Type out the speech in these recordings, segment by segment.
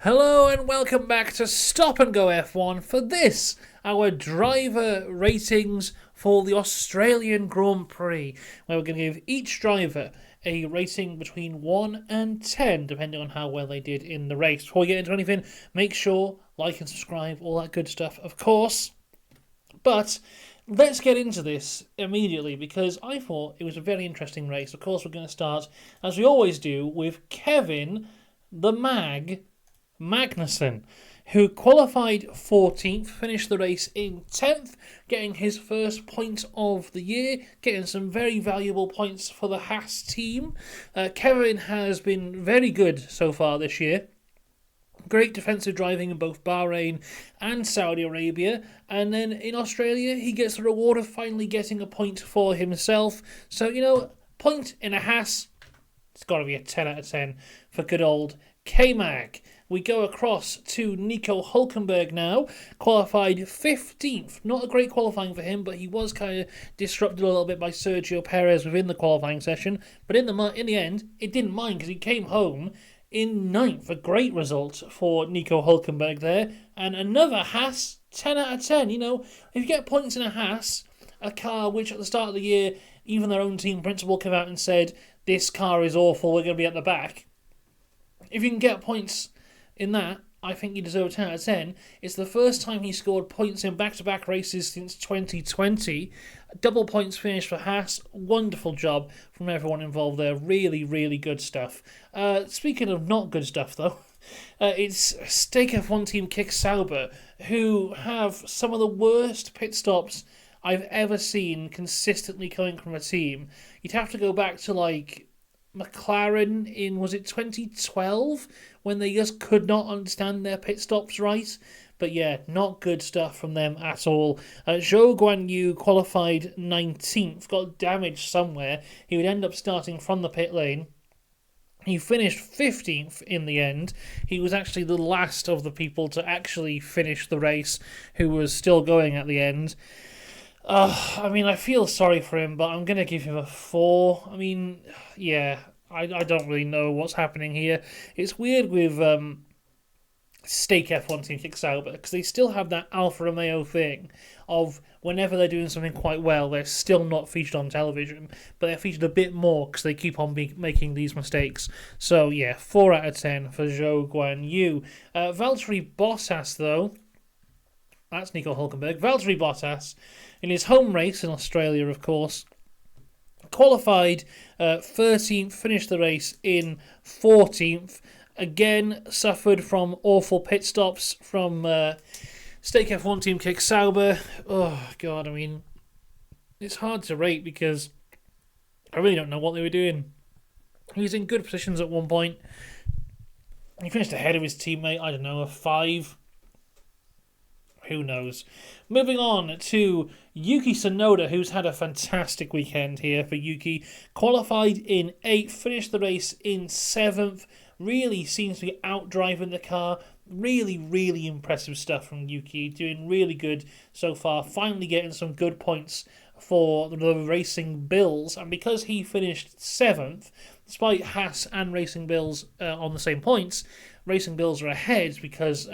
Hello and welcome back to Stop and Go F1 for this, our driver ratings for the Australian Grand Prix, where we're going to give each driver a rating between 1 and 10, depending on how well they did in the race. Before we get into anything, make sure, like and subscribe, all that good stuff, of course. But let's get into this immediately because I thought it was a very interesting race. Of course, we're going to start, as we always do, with Kevin the Mag Magnussen, who qualified 14th, finished the race in 10th, getting his first point of the year, getting some very valuable points for the Haas team. Kevin has been very good so far this year. Great defensive driving in both Bahrain and Saudi Arabia. And then in Australia, he gets the reward of finally getting a point for himself. So, point in a Haas, it's got to be a 10 out of 10 for good old K-Mag. We go across to Nico Hulkenberg now, qualified 15th. Not a great qualifying for him, but he was kind of disrupted a little bit by Sergio Perez within the qualifying session. But in the end, it didn't mind because he came home in 9th. A great result for Nico Hulkenberg there. And another Haas, 10 out of 10. If you get points in a Haas, a car which at the start of the year, even their own team principal came out and said, this car is awful, we're going to be at the back. If you can get points in that, I think he deserves 10 out of 10. It's the first time he scored points in back-to-back races since 2020. Double points finished for Haas. Wonderful job from everyone involved there. Really, really good stuff. Speaking of not good stuff, though, it's Stake F1 team Kick Sauber, who have some of the worst pit stops I've ever seen consistently coming from a team. You'd have to go back to, McLaren in, was it 2012, when they just could not understand their pit stops right? But yeah, not good stuff from them at all. Zhou Guanyu qualified 19th, got damaged somewhere. He would end up starting from the pit lane. He finished 15th in the end. He was actually the last of the people to actually finish the race, who was still going at the end. I feel sorry for him, but I'm going to give him a 4. I don't really know what's happening here. It's weird with Stake F1 Team Kick Sauber because they still have that Alfa Romeo thing of whenever they're doing something quite well, they're still not featured on television, but they're featured a bit more because they keep on making these mistakes. So, yeah, 4 out of 10 for Zhou Guanyu. Valtteri Bottas, though, that's Nico Hulkenberg. Valtteri Bottas, in his home race in Australia, of course, qualified 13th, finished the race in 14th. Again, suffered from awful pit stops from Stake F1 team Kick Sauber. Oh, God, it's hard to rate because I really don't know what they were doing. He was in good positions at one point. He finished ahead of his teammate, I don't know, a 5. Who knows? Moving on to Yuki Tsunoda, who's had a fantastic weekend here for Yuki. Qualified in 8th, finished the race in 7th. Really seems to be outdriving the car. Really, really impressive stuff from Yuki. Doing really good so far. Finally getting some good points for the Racing Bills. And because he finished 7th, despite Haas and Racing Bills on the same points, Racing Bills are ahead because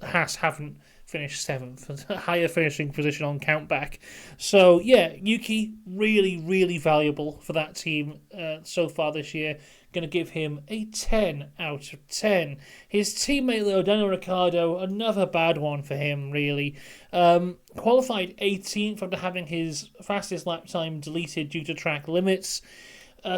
Haas haven't finished 7th, a higher finishing position on countback. So, yeah, Yuki, really, really valuable for that team so far this year. Going to give him a 10 out of 10. His teammate, though, Daniel Ricciardo, another bad one for him, really. Qualified 18th after having his fastest lap time deleted due to track limits.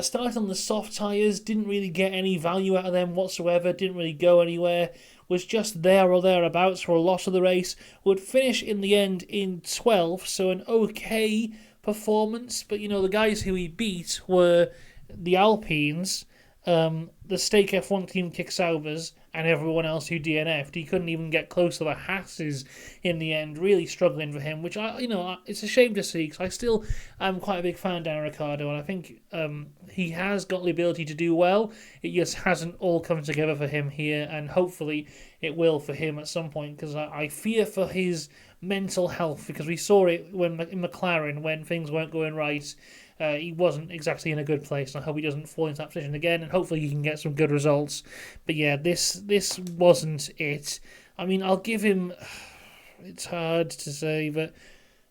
Started on the soft tyres, didn't really get any value out of them whatsoever, didn't really go anywhere, was just there or thereabouts for a lot of the race, would finish in the end in 12th, so an okay performance, but the guys who he beat were the Alpines, the Stake F1 team Kick Saubers, and everyone else who DNF'd. He couldn't even get close to the Haas's in the end, really struggling for him, which it's a shame to see because I still am quite a big fan of Dan Ricciardo, and I think he has got the ability to do well. It just hasn't all come together for him here, and hopefully it will for him at some point because I fear for his mental health because we saw it in McLaren when things weren't going right. He wasn't exactly in a good place, and I hope he doesn't fall into that position again, and hopefully he can get some good results. But yeah, this wasn't it. I mean, I'll give him... It's hard to say, but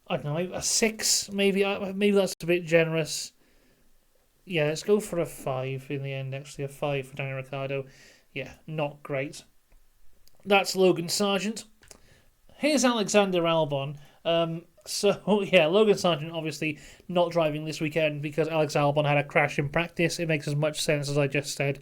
I don't know, a 6, maybe. Maybe that's a bit generous. Yeah, let's go for a 5 in the end, actually. A 5 for Daniel Ricciardo. Yeah, not great. That's Logan Sargent. Here's Alexander Albon. So, yeah, Logan Sargent obviously not driving this weekend because Alex Albon had a crash in practice. It makes as much sense as I just said.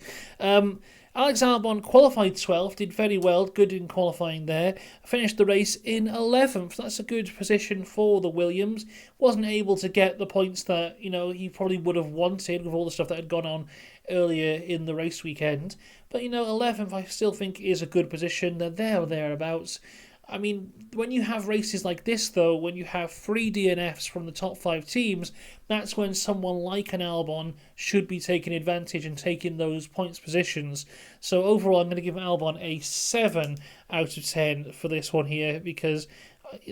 Alex Albon qualified 12th, did very well, good in qualifying there. Finished the race in 11th. That's a good position for the Williams. Wasn't able to get the points that, he probably would have wanted with all the stuff that had gone on earlier in the race weekend. But, 11th I still think is a good position. They're there or thereabouts. I mean, when you have races like this, though, when you have 3 DNFs from the top 5 teams, that's when someone like an Albon should be taking advantage and taking those points positions. So overall, I'm going to give Albon a 7 out of 10 for this one here, because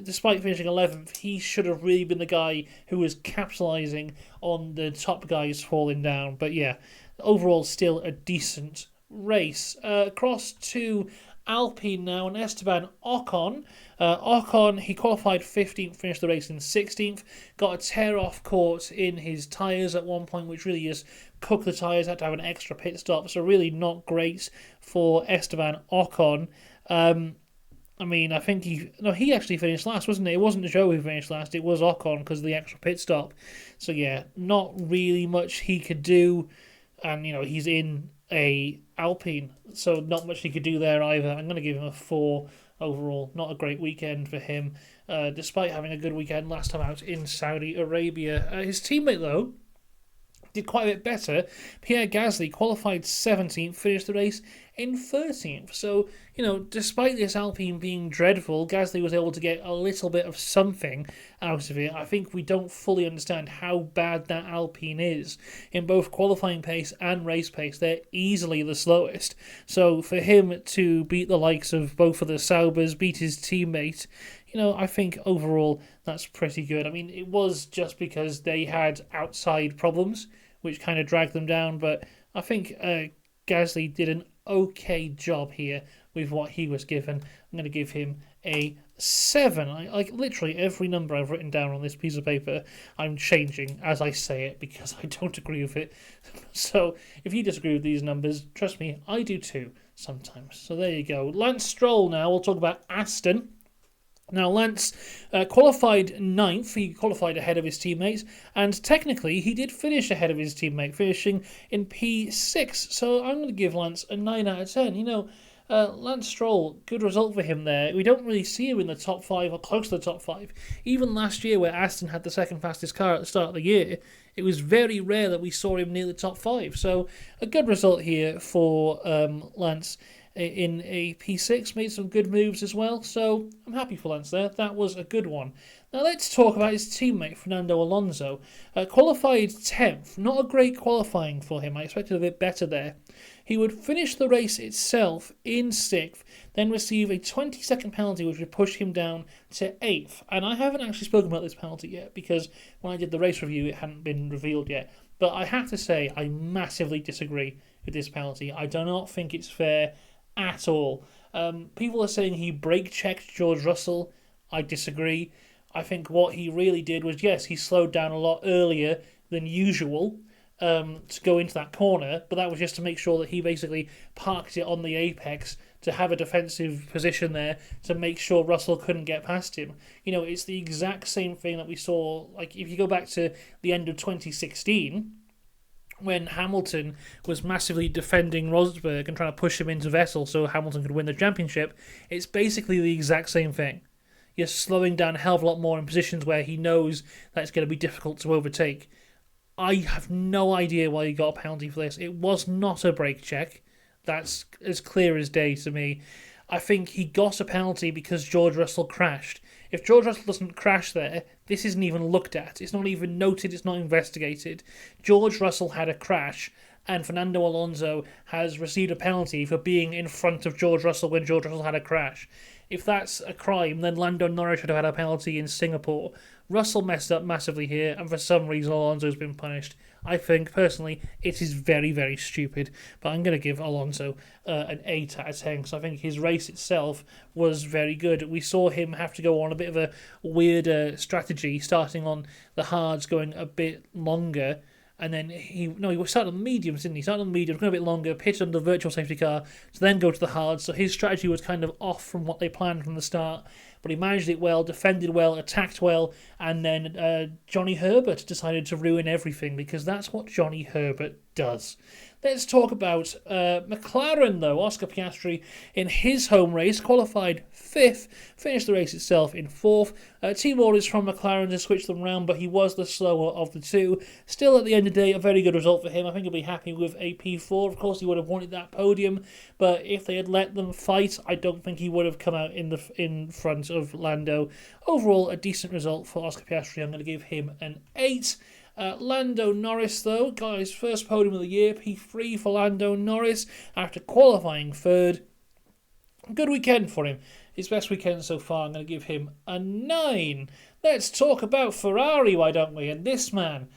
despite finishing 11th, he should have really been the guy who was capitalising on the top guys falling down. But yeah, overall, still a decent race. Across to Alpine now, and Esteban Ocon. Ocon, he qualified 15th, finished the race in 16th, got a tear off caught in his tyres at one point, which really just cooked the tyres, had to have an extra pit stop, so really not great for Esteban Ocon. I think he actually finished last, wasn't it? It wasn't Zhou who finished last, it was Ocon because of the extra pit stop. So yeah, not really much he could do, and he's in a Alpine, so not much he could do there either. I'm going to give him a 4 overall. Not a great weekend for him, despite having a good weekend last time out in Saudi Arabia. His teammate, though, did quite a bit better. Pierre Gasly qualified 17th, finished the race in 13th. So, despite this Alpine being dreadful, Gasly was able to get a little bit of something out of it. I think we don't fully understand how bad that Alpine is. In both qualifying pace and race pace, they're easily the slowest. So for him to beat the likes of both of the Saubers, beat his teammate, I think overall that's pretty good. I mean, it was just because they had outside problems, which kind of dragged them down, but I think Gasly did an okay job here with what he was given. I'm going to give him a 7. Like literally every number I've written down on this piece of paper, I'm changing as I say it because I don't agree with it. So if you disagree with these numbers, trust me, I do too sometimes. So there you go. Lance Stroll now. We'll talk about Aston. Now, Lance qualified 9th. He qualified ahead of his teammates, and technically he did finish ahead of his teammate, finishing in P6. So I'm going to give Lance a 9 out of 10. Lance Stroll, good result for him there. We don't really see him in the top 5 or close to the top 5. Even last year, where Aston had the second fastest car at the start of the year, it was very rare that we saw him near the top 5. So a good result here for Lance in a P6, made some good moves as well, so I'm happy for Lance there. That was a good one. Now let's talk about his teammate, Fernando Alonso. Qualified 10th, not a great qualifying for him. I expected a bit better there. He would finish the race itself in 6th, then receive a 20-second penalty which would push him down to 8th. And I haven't actually spoken about this penalty yet because when I did the race review it hadn't been revealed yet. But I have to say I massively disagree with this penalty. I do not think it's fair at all. People are saying he brake-checked George Russell. I disagree. I think what he really did was, yes, he slowed down a lot earlier than usual to go into that corner, but that was just to make sure that he basically parked it on the apex to have a defensive position there to make sure Russell couldn't get past him. It's the exact same thing that we saw, like if you go back to the end of 2016, when Hamilton was massively defending Rosberg and trying to push him into Vettel so Hamilton could win the championship. It's basically the exact same thing. You're slowing down a hell of a lot more in positions where he knows that it's going to be difficult to overtake. I have no idea why he got a penalty for this. It was not a brake check. That's as clear as day to me. I think he got a penalty because George Russell crashed. If George Russell doesn't crash there, this isn't even looked at. It's not even noted. It's not investigated. George Russell had a crash. and Fernando Alonso has received a penalty for being in front of George Russell when George Russell had a crash. If that's a crime, then Lando Norris should have had a penalty in Singapore. Russell messed up massively here, and for some reason Alonso's been punished. I think, personally, it is very, very stupid, but I'm going to give Alonso an 8 out of 10, because I think his race itself was very good. We saw him have to go on a bit of a weird strategy, starting on the hards, going a bit longer, and then he started on the mediums, didn't he? Started on the mediums, going a bit longer, pitched under the virtual safety car, to then go to the hards, so his strategy was kind of off from what they planned from the start, but he managed it well, defended well, attacked well, and then Johnny Herbert decided to ruin everything, because that's what Johnny Herbert does. Let's talk about McLaren, though. Oscar Piastri, in his home race, qualified 5th, finished the race itself in 4th. Team orders from McLaren to switch them round, but he was the slower of the two. Still, at the end of the day, a very good result for him. I think he'll be happy with a P4. Of course, he would have wanted that podium, but if they had let them fight, I don't think he would have come out in front of Lando. Overall, a decent result for Oscar Piastri. I'm going to give him an 8. Lando Norris, though, got his first podium of the year, P3 for Lando Norris after qualifying 3rd. Good weekend for him. His best weekend so far. I'm going to give him a 9. Let's talk about Ferrari, why don't we? And this man,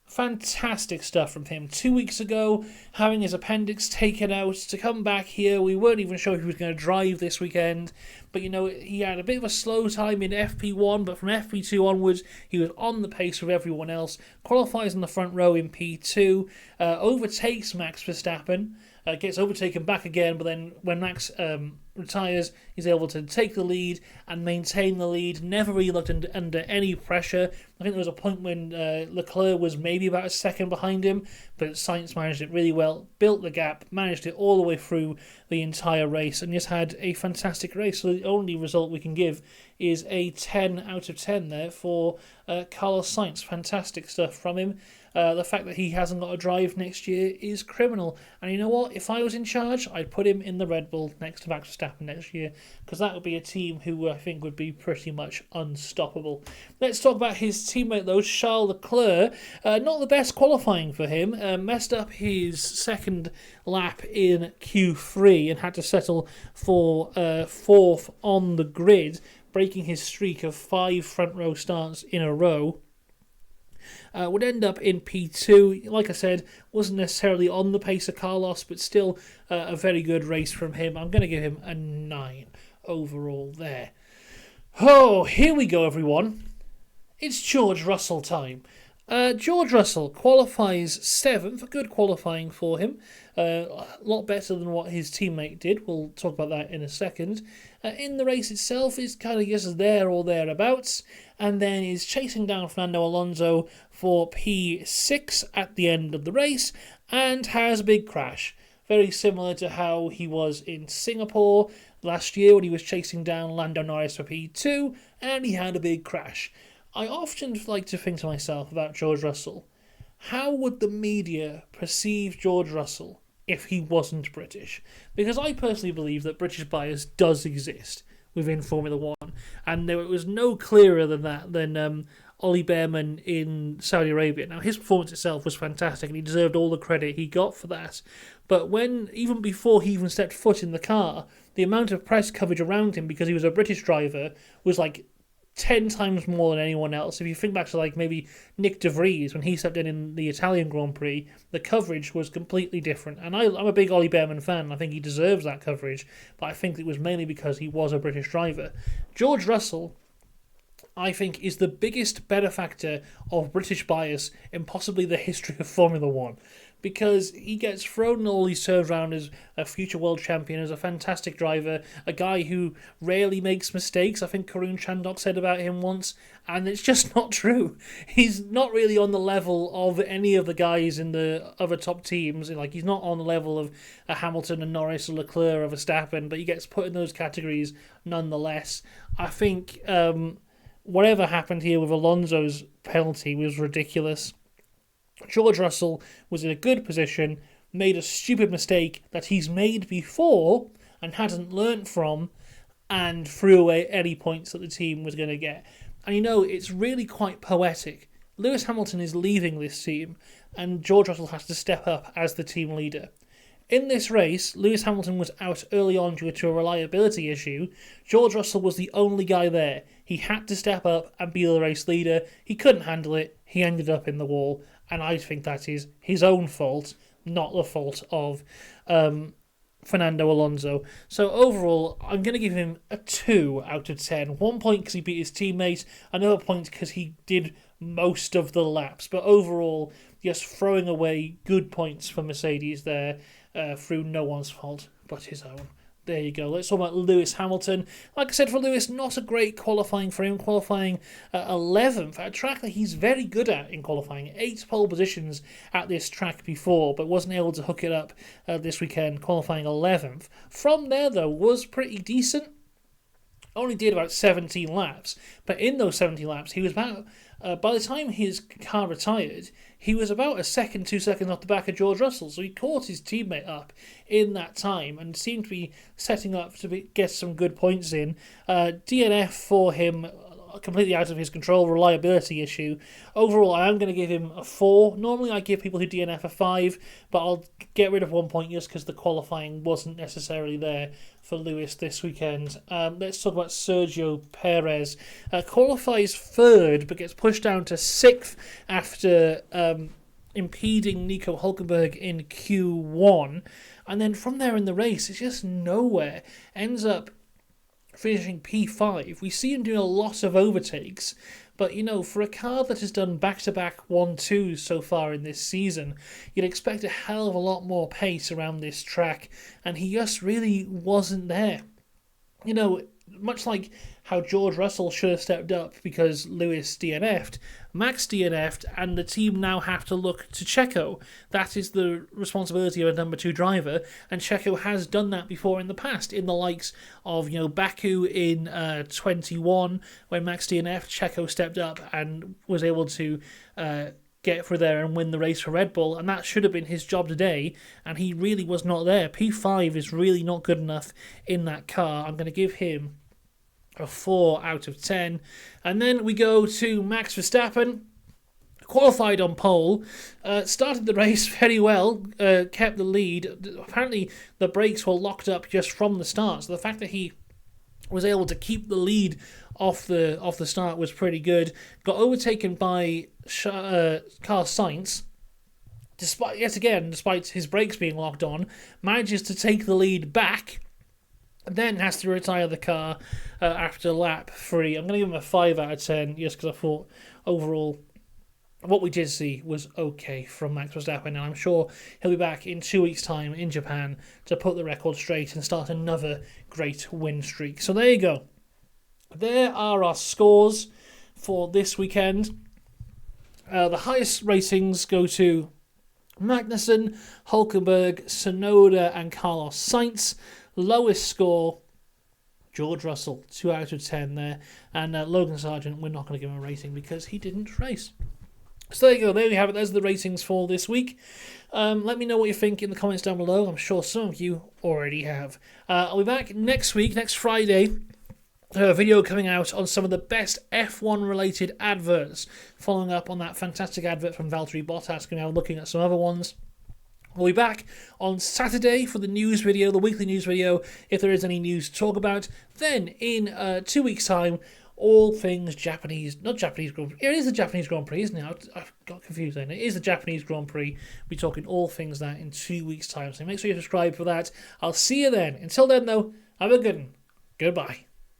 fantastic stuff from him. 2 weeks ago, having his appendix taken out, to come back here, we weren't even sure if he was going to drive this weekend, but he had a bit of a slow time in FP1, but from FP2 onwards, he was on the pace with everyone else, qualifies in the front row in P2, overtakes Max Verstappen, gets overtaken back again, but then when Max retires, he's able to take the lead and maintain the lead, never really looked under any pressure. I think there was a point when Leclerc was maybe about a second behind him, but Sainz managed it really well, built the gap, managed it all the way through the entire race, and just had a fantastic race. So the only result we can give is a 10 out of 10 there for Carlos Sainz. Fantastic stuff from him. The fact that he hasn't got a drive next year is criminal. And you know what? If I was in charge, I'd put him in the Red Bull next to Max Verstappen next year, because that would be a team who I think would be pretty much unstoppable. Let's talk about his teammate, though, Charles Leclerc. Not the best qualifying for him. Messed up his second lap in Q3 and had to settle for 4th on the grid, breaking his streak of 5 front row starts in a row. Would end up in P2. Like I said, wasn't necessarily on the pace of Carlos, but still a very good race from him. I'm going to give him a 9 overall there. Oh, here we go, everyone. It's George Russell time. George Russell qualifies 7th, good qualifying for him. A lot better than what his teammate did. We'll talk about that in a second. In the race itself, is kind of just there or thereabouts, and then is chasing down Fernando Alonso for P6 at the end of the race, and has a big crash. Very similar to how he was in Singapore last year when he was chasing down Lando Norris for P2, and he had a big crash. I often like to think to myself about George Russell. How would the media perceive George Russell if he wasn't British? Because I personally believe that British bias does exist within Formula One, and there was no clearer than that than Ollie Behrman in Saudi Arabia. Now, his performance itself was fantastic, and he deserved all the credit he got for that. But even before he even stepped foot in the car, the amount of press coverage around him, because he was a British driver, was like 10 times more than anyone else. If you think back to maybe Nick De Vries when he stepped in the Italian Grand Prix, the coverage was completely different. And I'm a big Ollie Behrman fan. I think he deserves that coverage, but I think it was mainly because he was a British driver. George Russell, I think, is the biggest benefactor of British bias in possibly the history of Formula One, because he gets thrown in all these terms around as a future world champion, as a fantastic driver, a guy who rarely makes mistakes. I think Karun Chandhok said about him once, and it's just not true. He's not really on the level of any of the guys in the other top teams. He's not on the level of a Hamilton and Norris or Leclerc or Verstappen, but he gets put in those categories nonetheless. I think whatever happened here with Alonso's penalty was ridiculous. George Russell was in a good position, made a stupid mistake that he's made before and hadn't learnt from, and threw away any points that the team was going to get. And it's really quite poetic Lewis Hamilton is leaving this team, and George Russell has to step up as the team leader. In this race, Lewis Hamilton was out early on due to a reliability issue. George Russell was the only guy there. He had to step up and be the race leader. He couldn't handle it. He ended up in the wall, and I think that is his own fault, not the fault of Fernando Alonso. So overall, I'm going to give him a 2 out of 10. 1 point because he beat his teammate, another point because he did most of the laps. But overall, just throwing away good points for Mercedes there through no one's fault but his own. There you go. Let's talk about Lewis Hamilton. Like I said, for Lewis, not a great qualifying for him. Qualifying 11th at a track that he's very good at in qualifying. 8 pole positions at this track before, but wasn't able to hook it up this weekend, qualifying 11th. From there, though, was pretty decent. Only did about 17 laps, but in those 17 laps, he was about, by the time his car retired, he was about a second, 2 seconds off the back of George Russell, so he caught his teammate up in that time and seemed to be setting up to get some good points in. DNF for him, completely out of his control, reliability issue. Overall, I am going to give him a 4. Normally I give people who DNF a 5, but I'll get rid of 1 point just because the qualifying wasn't necessarily there for Lewis this weekend. Let's talk about Sergio Perez. Qualifies 3rd, but gets pushed down to 6th after impeding Nico Hülkenberg in Q1. And then from there in the race, it's just nowhere. Ends up finishing P5. We see him doing a lot of overtakes, but for a car that has done back-to-back 1-2s so far in this season, you'd expect a hell of a lot more pace around this track, and he just really wasn't there. Much like how George Russell should have stepped up because Lewis DNF'd, Max DNF'd, and the team now have to look to Checo. That is the responsibility of a number 2 driver, and Checo has done that before in the past, in the likes of Baku in 21, when Max DNF'd, Checo stepped up and was able to get through there and win the race for Red Bull, and that should have been his job today, and he really was not there. P5 is really not good enough in that car. I'm going to give him a 4 out of 10. And then we go to Max Verstappen, qualified on pole, started the race very well, kept the lead. Apparently the brakes were locked up just from the start, so the fact that he was able to keep the lead off the start was pretty good. Got overtaken by Carlos Sainz, despite his brakes being locked on, manages to take the lead back, then has to retire the car after lap 3. I'm going to give him a 5 out of 10, just because I thought overall what we did see was okay from Max Verstappen, and I'm sure he'll be back in 2 weeks' time in Japan to put the record straight and start another great win streak. So there you go. There are our scores for this weekend. The highest ratings go to Magnussen, Hülkenberg, Tsunoda and Carlos Sainz. Lowest score, George Russell, 2 out of 10 there. And Logan Sargent, we're not going to give him a rating because he didn't race. So there you go, there you have it. There's the ratings for this week. Let me know what you think in the comments down below. I'm sure some of you already have. I'll be back next week, next Friday. A video coming out on some of the best F1 related adverts, following up on that fantastic advert from Valtteri Bottas, and now looking at some other ones. We'll be back on Saturday for the news video, the weekly news video, if there is any news to talk about. Then, in 2 weeks' time, all things Japanese, not Japanese Grand Prix. It is the Japanese Grand Prix, isn't it? I've got confused then. It is the Japanese Grand Prix. We'll be talking all things that in 2 weeks' time. So make sure you subscribe for that. I'll see you then. Until then, though, have a good one. Goodbye.